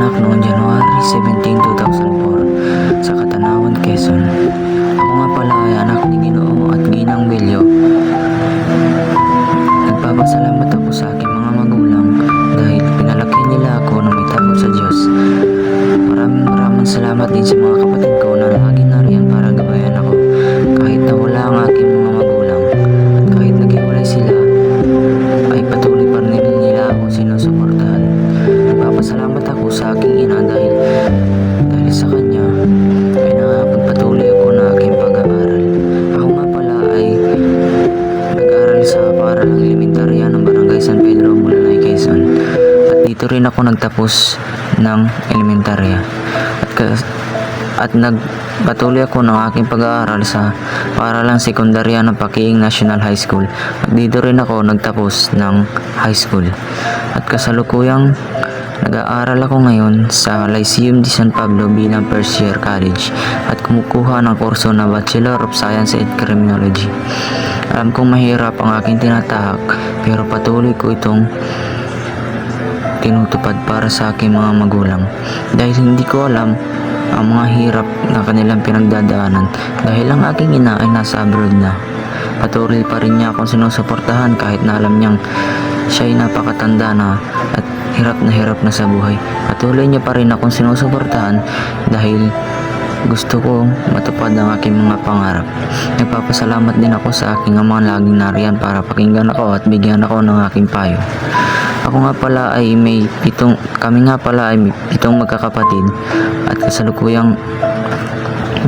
ipinanganak noong January 17, 2004 sa Catanawan, Quezon. Ako nga pala ay anak ni Ginoo at Ginang Belyo. Nagpapasalamat ako sa aking mga magulang dahil pinalaki nila ako na may takot sa Diyos. Maraming salamat din sa mga kapatid ko na lagi nariyan para gabayan ako kahit na wala ang aking mga magulang, at kahit naghiwalay sila ay patuloy pa rin nila ako sinusuportahan. Nagpapasalamat ako sa aking ina dahil sa kanya ay nakapagpatuloy ako na aking pag-aaral. Ako nga pala ay nag-aaral sa paaralang elementarya ng Barangay San Pedro, Mulanay, Quezon, at dito rin ako nagtapos ng elementarya at nagpatuloy ako ng aking pag-aaral sa paaralang sekundarya ng Pakiing National High School, at dito rin ako nagtapos ng high school. At kasalukuyang nag-aaral ako ngayon sa Lyceum de San Pablo bilang first year college at kumukuha ng kurso na Bachelor of Science in Criminology. Alam kong mahirap ang aking tinatahak, pero patuloy ko itong tinutupad para sa aking mga magulang dahil hindi ko alam ang mga hirap na kanilang pinagdadaanan dahil ang aking ina ay nasa abroad na. Patuloy pa rin niya akong sinusuportahan kahit na alam niyang siya ay napakatanda na at hirap na sa buhay. Patuloy niya pa rin akong sinusuportahan dahil gusto ko matupad ang aking mga pangarap. Nagpapasalamat din ako sa aking ama laging nariyan para pakinggan ako at bigyan ako ng aking payo. Kami nga pala ay may pitong magkakapatid at kasalukuyang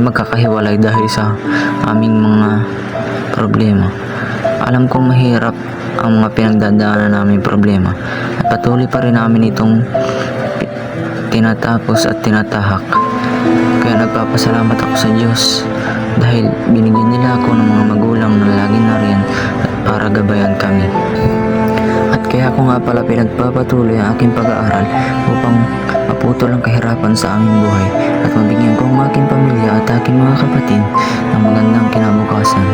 magkakahiwalay dahil sa aming mga problema. Alam kong mahirap ang mga pinagdadaanan naming problema at patuloy pa rin namin itong tinatapos at tinatahak. Kaya nagpapasalamat ako sa Diyos dahil binigyan nila ako ng mga magulang na laging nariyan at para gabayan kami. At kaya ako nga pala pinagpapatuloy ang aking pag-aaral upang maputol ang kahirapan sa aming buhay at mabigyan ko ang aking pamilya at aking mga kapatid ng magandang kinabukasan.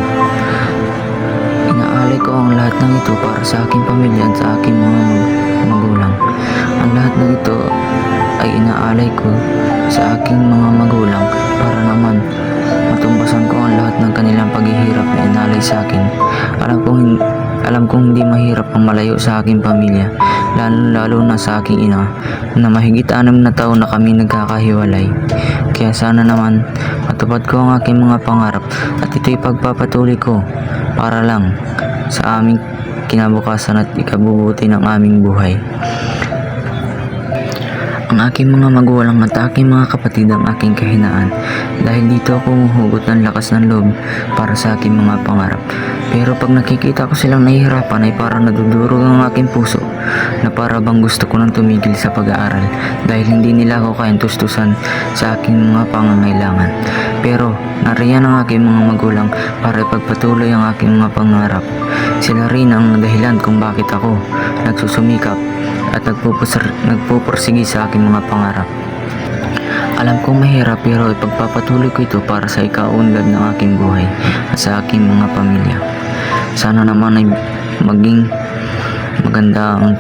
Inaalay ko ang lahat ng ito para sa aking pamilya at sa aking mga magulang. Ang lahat ng ito ay inaalay ko sa aking mga magulang para naman matumbasan ko ang lahat ng kanilang paghihirap na inalay sa akin. Alam kong hindi mahirap ang malayo sa aking pamilya, lalo na sa aking ina na mahigit 6 na taon na kami nagkakahiwalay. Kaya sana naman matupad ko ang aking mga pangarap at ito'y pagpapatuloy ko para lang sa aming kinabukasan at ikabubuti ng aming buhay. Ang aking mga magulang at aking mga kapatid ang aking kahinaan dahil dito ako humuhugot ng lakas ng loob para sa aking mga pangarap. Pero pag nakikita ko silang nahihirapan ay parang nadudurog ang aking puso na para bang gusto ko nang tumigil sa pag-aaral dahil hindi nila ako kaintustusan sa aking mga pangangailangan. Pero nariyan ang aking mga magulang para ipagpatuloy ang aking mga pangarap. Sila rin ang dahilan kung bakit ako nagsusumikap at nagpupursige sa aking mga pangarap. Alam kong mahirap pero ipagpapatuloy ko ito para sa ikaunlad ng aking buhay at sa aking mga pamilya. Sana naman ay maging maganda ang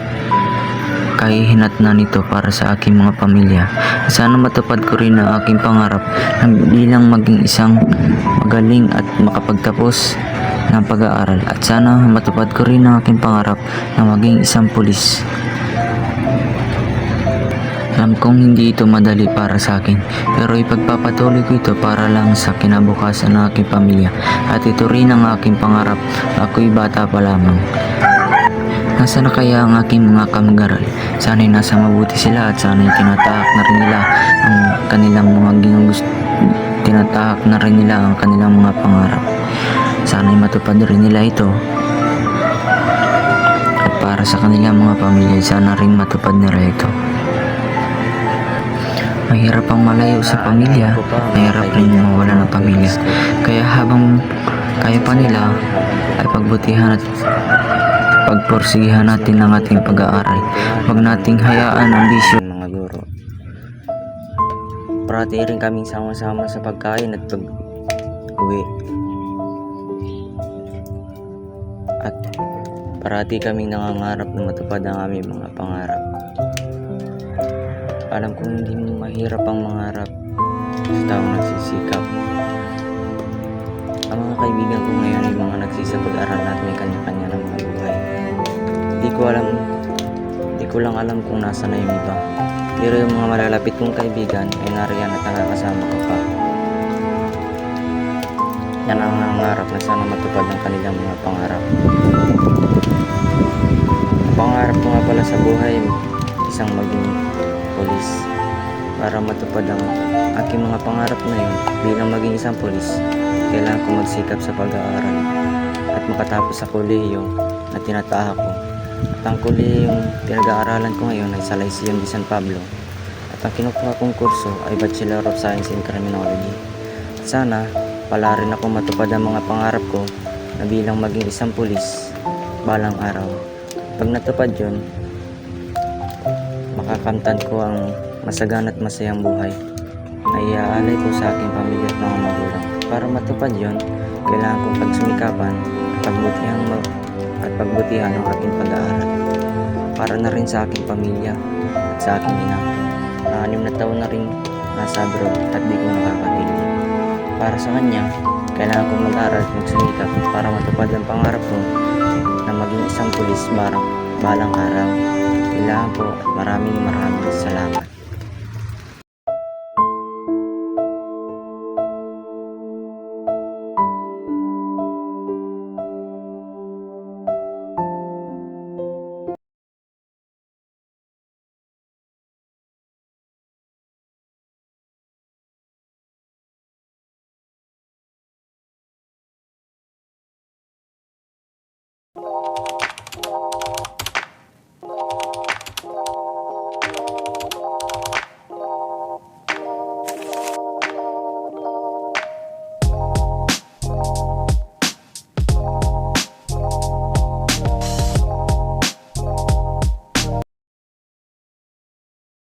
kahihinatnan nito para sa aking mga pamilya. Sana matupad ko rin ang aking pangarap na bilang maging isang magaling at makapagtapos ng pag-aaral, at sana matupad ko rin ang aking pangarap na maging isang pulis. Alam kong hindi ito madali para sa akin, pero ipagpapatuloy ko ito para lang sa kinabukasan ng aking pamilya, at ito rin ang aking pangarap. Ako'y bata pa lamang. Nasaan na kaya ang aking mga kamag-aral? Sana'y nasa mabuti sila at sana'y tinatahak na rin nila ang kanilang mga tinatahak na rin nila ang kanilang mga pangarap. Sana'y matupad rin nila ito. At para sa kanilang mga pamilya, sana rin matupad nila ito. Mahirap ang malayo sa pamilya, mahirap rin mawala ng pamilya. Kaya habang kaya pa nila ay pagbutihan at pagporsigihan natin ang ating pag-aaral. Huwag nating hayaan ang bisyo. Mga guro, parati rin kaming sama-sama sa pagkain at pag-uwi. At parati kaming nangangarap na matupad ang aming mga pangarap. Alam kong hindi mahirap ang mangarap sa taong nagsisikap. Ang mga kaibigan ko ngayon ay mga nagsisipag-aral at may kanya-kanya ng mga buhay. Di ko alam, di ko lang alam kung nasa na yung iba. Pero yung mga malalapit kong kaibigan ay nariyan at nakakasama ko pa. Yan ang nangarap na sana matupad ang kanilang mga pangarap. Pangarap ko nga pala sa buhay, isang maging pulis. Para matupad ang aking mga pangarap na yun, bilang maging isang pulis, kailangan ko magsikap sa pag-aaral at makatapos sa kolehiyo na tinatahak ko. At ang kolehiyong pinag-aaralan ko ngayon ay sa Lyceum de San Pablo. At ang kinukuha kong kurso ay Bachelor of Science in Criminology. Sana pala rin ako matupad ang mga pangarap ko na bilang maging isang pulis balang araw. Pag natupad yun, makakamtan ko ang masagana at masayang buhay na iaalay ko sa aking pamilya at mga magulang. Para matupad yon, kailangan kong pagsumikapan at pagbutihan ang aking pag-aaral. Para na rin sa aking pamilya at sa aking ina na 6 na taon na rin nasa abroad at di ko nakakapili. Para sa kanya, kailangan kong mag-aral at magsumikap para matupad ang pangarap ko na maging isang pulis balang araw. Kailangan po at maraming salamat.